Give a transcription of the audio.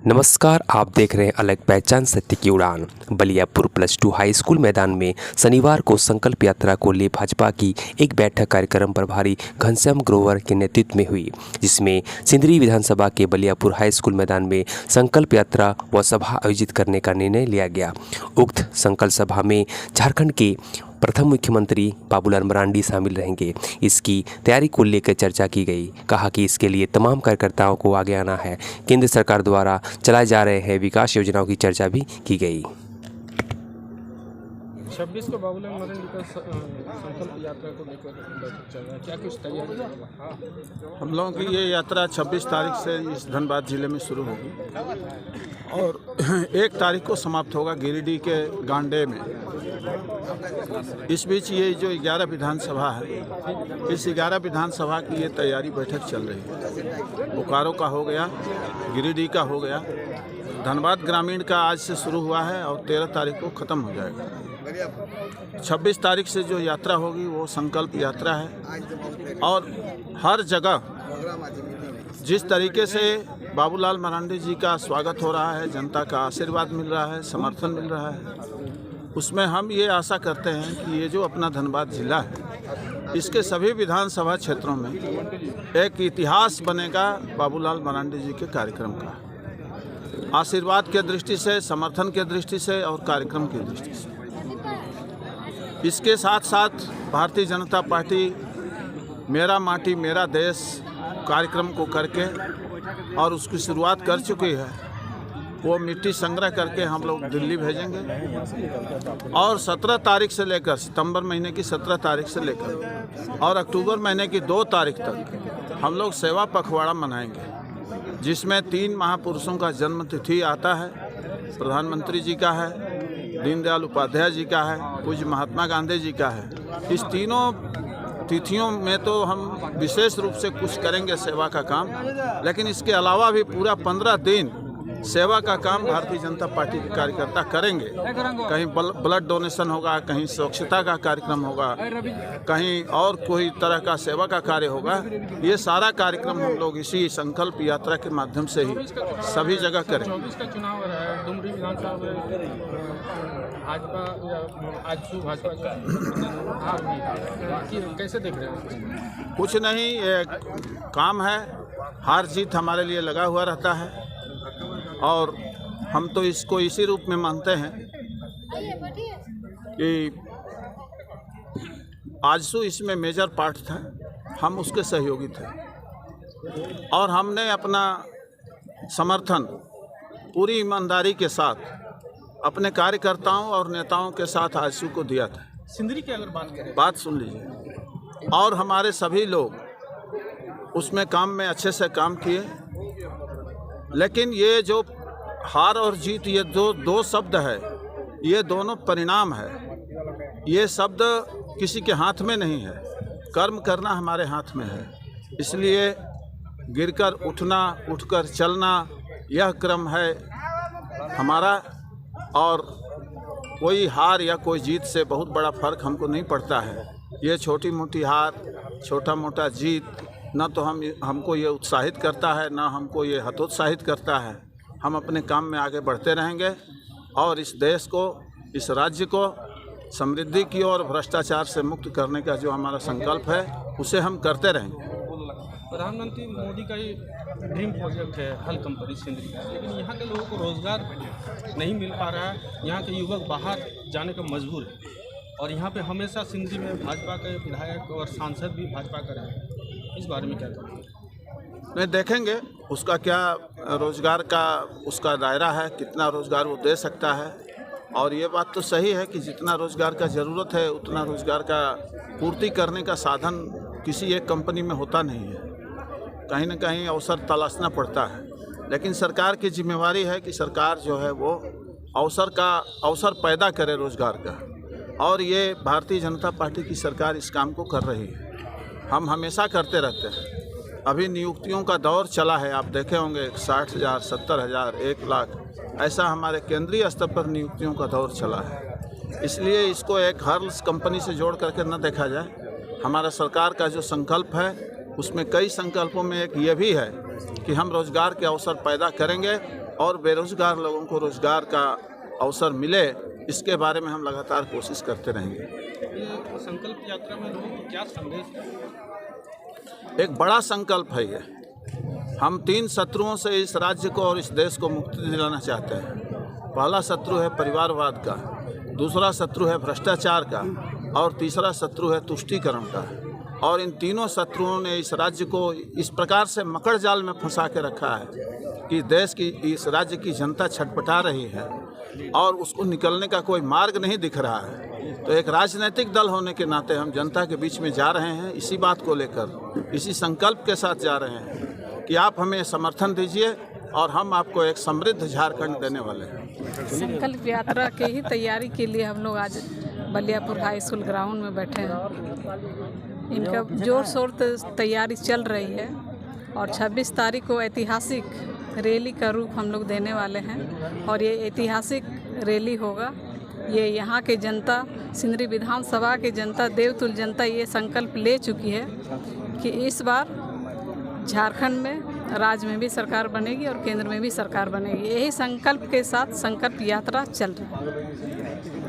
नमस्कार, आप देख रहे हैं अलग पहचान सत्य की उड़ान। बलियापुर +2 हाई स्कूल मैदान में शनिवार को संकल्प यात्रा को ले भाजपा की एक बैठक कार्यक्रम प्रभारी घनश्याम ग्रोवर के नेतृत्व में हुई, जिसमें सिंदरी विधानसभा के बलियापुर हाई स्कूल मैदान में संकल्प यात्रा व सभा आयोजित करने का निर्णय लिया गया। उक्त संकल्प सभा में झारखंड के प्रथम मुख्यमंत्री बाबूलाल मरांडी शामिल रहेंगे। इसकी तैयारी को लेकर चर्चा की गई। कहा कि इसके लिए तमाम कार्यकर्ताओं को आगे आना है। केंद्र सरकार द्वारा चलाए जा रहे हैं विकास योजनाओं की चर्चा भी की गई। 26 को बाबूलाल मरांडी का संकल्प यात्रा को लेकर बैठक चल रहा है, क्या कुछ तैयारी है? हम लोगों की ये यात्रा 26 तारीख से इस धनबाद जिले में शुरू होगी और 1 तारीख को समाप्त होगा गिरिडीह के गांडे में। इस बीच ये जो 11 विधानसभा है, इस 11 विधानसभा की ये तैयारी बैठक चल रही है। बोकारो का हो गया, गिरिडीह का हो गया, धनबाद ग्रामीण का आज से शुरू हुआ है और 13 तारीख को ख़त्म हो जाएगा। 26 तारीख से जो यात्रा होगी वो संकल्प यात्रा है और हर जगह जिस तरीके से बाबूलाल मरांडी जी का स्वागत हो रहा है, जनता का आशीर्वाद मिल रहा है, समर्थन मिल रहा है, उसमें हम ये आशा करते हैं कि ये जो अपना धनबाद जिला है, इसके सभी विधानसभा क्षेत्रों में एक इतिहास बनेगा बाबूलाल मरांडी जी के कार्यक्रम का, आशीर्वाद के दृष्टि से, समर्थन के दृष्टि से और कार्यक्रम की दृष्टि से। इसके साथ साथ भारतीय जनता पार्टी मेरा माटी मेरा देश कार्यक्रम को करके और उसकी शुरुआत कर चुकी है। वो मिट्टी संग्रह करके हम लोग दिल्ली भेजेंगे और 17 तारीख से लेकर सितंबर महीने की 17 तारीख से लेकर और अक्टूबर महीने की 2 तारीख तक हम लोग सेवा पखवाड़ा मनाएंगे, जिसमें 3 महापुरुषों का जन्म तिथि आता है। प्रधानमंत्री जी का है, दीनदयाल उपाध्याय जी का है, पूज्य महात्मा गांधी जी का है। इस तीनों तिथियों में तो हम विशेष रूप से कुछ करेंगे सेवा का काम, लेकिन इसके अलावा भी पूरा 15 दिन सेवा का काम भारतीय जनता पार्टी के कार्यकर्ता करेंगे। कहीं ब्लड डोनेशन होगा, कहीं स्वच्छता का कार्यक्रम होगा, कहीं और कोई तरह का सेवा का कार्य होगा। ये सारा कार्यक्रम हम लोग इसी संकल्प यात्रा के माध्यम से ही सभी जगह करें। 24 का चुनाव हो रहा है, डुमरी विधानसभा भाजपा कैसे देख रहे हैं? कुछ नहीं, ये काम है, हार जीत हमारे लिए लगा हुआ रहता है और हम तो इसको इसी रूप में मानते हैं कि आजसू इसमें मेजर पार्ट था, हम उसके सहयोगी थे और हमने अपना समर्थन पूरी ईमानदारी के साथ अपने कार्यकर्ताओं और नेताओं के साथ आजसू को दिया था। सिंदरी की अगर बात करें, बात सुन लीजिए, और हमारे सभी लोग उसमें काम में अच्छे से काम किए। लेकिन ये जो हार और जीत, ये दो शब्द है, ये दोनों परिणाम है। ये शब्द किसी के हाथ में नहीं है, कर्म करना हमारे हाथ में है। इसलिए गिरकर उठना, उठकर चलना, यह क्रम है हमारा और कोई हार या कोई जीत से बहुत बड़ा फर्क हमको नहीं पड़ता है। ये छोटी मोटी हार, छोटा मोटा जीत न तो हमको ये उत्साहित करता है, ना हमको ये हतोत्साहित करता है। हम अपने काम में आगे बढ़ते रहेंगे और इस देश को, इस राज्य को समृद्धि की ओर, भ्रष्टाचार से मुक्त करने का जो हमारा संकल्प है, उसे हम करते रहेंगे। प्रधानमंत्री मोदी का ये ड्रीम प्रोजेक्ट है हल कंपनी सिंदरी का, लेकिन यहाँ के लोगों को रोज़गार नहीं मिल पा रहा है। यहाँ के युवक बाहर जाने को मजबूर है और यहाँ पे हमेशा सिंदरी में भाजपा के विधायक और सांसद भी भाजपा का रहे हैं। इस बारे में क्या करेंगे? नहीं, देखेंगे उसका क्या रोज़गार का उसका दायरा है, कितना रोज़गार वो दे सकता है। और ये बात तो सही है कि जितना रोज़गार का ज़रूरत है उतना रोज़गार का पूर्ति करने का साधन किसी एक कंपनी में होता नहीं है। कहीं ना कहीं अवसर तलाशना पड़ता है, लेकिन सरकार की जिम्मेवारी है कि सरकार जो है वो अवसर पैदा करे रोज़गार का, और ये भारतीय जनता पार्टी की सरकार इस काम को कर रही है। हम हमेशा करते रहते हैं। अभी नियुक्तियों का दौर चला है, आप देखे होंगे 60,000, 70,000, 1 लाख, ऐसा हमारे केंद्रीय स्तर पर नियुक्तियों का दौर चला है। इसलिए इसको एक हर कंपनी से जोड़ करके न देखा जाए। हमारा सरकार का जो संकल्प है उसमें कई संकल्पों में एक ये भी है कि हम रोज़गार के अवसर पैदा करेंगे और बेरोज़गार लोगों को रोज़गार का अवसर मिले, इसके बारे में हम लगातार कोशिश करते रहेंगे। ये संकल्प यात्रा में लोगों को क्या संदेश है? एक बड़ा संकल्प है ये। हम 3 शत्रुओं से इस राज्य को और इस देश को मुक्ति दिलाना चाहते हैं। पहला शत्रु है परिवारवाद का, दूसरा शत्रु है भ्रष्टाचार का और तीसरा शत्रु है तुष्टीकरण का। और इन तीनों शत्रुओं ने इस राज्य को इस प्रकार से मकड़ जाल में फंसा के रखा है कि देश की, इस राज्य की जनता छटपटा रही है और उसको निकलने का कोई मार्ग नहीं दिख रहा है। तो एक राजनीतिक दल होने के नाते हम जनता के बीच में जा रहे हैं, इसी बात को लेकर, इसी संकल्प के साथ जा रहे हैं कि आप हमें समर्थन दीजिए और हम आपको एक समृद्ध झारखंड देने वाले हैं। संकल्प यात्रा के ही तैयारी के लिए हम लोग आज बलियापुर हाई स्कूल ग्राउंड में बैठे हैं। इनका जोर शोर तैयारी चल रही है और 26 तारीख को ऐतिहासिक रैली का रूप हम लोग देने वाले हैं और ये ऐतिहासिक रैली होगा। ये यहाँ के जनता, सिंदरी विधानसभा के जनता, देवतुल जनता ये संकल्प ले चुकी है कि इस बार झारखंड में, राज्य में भी सरकार बनेगी और केंद्र में भी सरकार बनेगी। यही संकल्प के साथ संकल्प यात्रा चल रही है।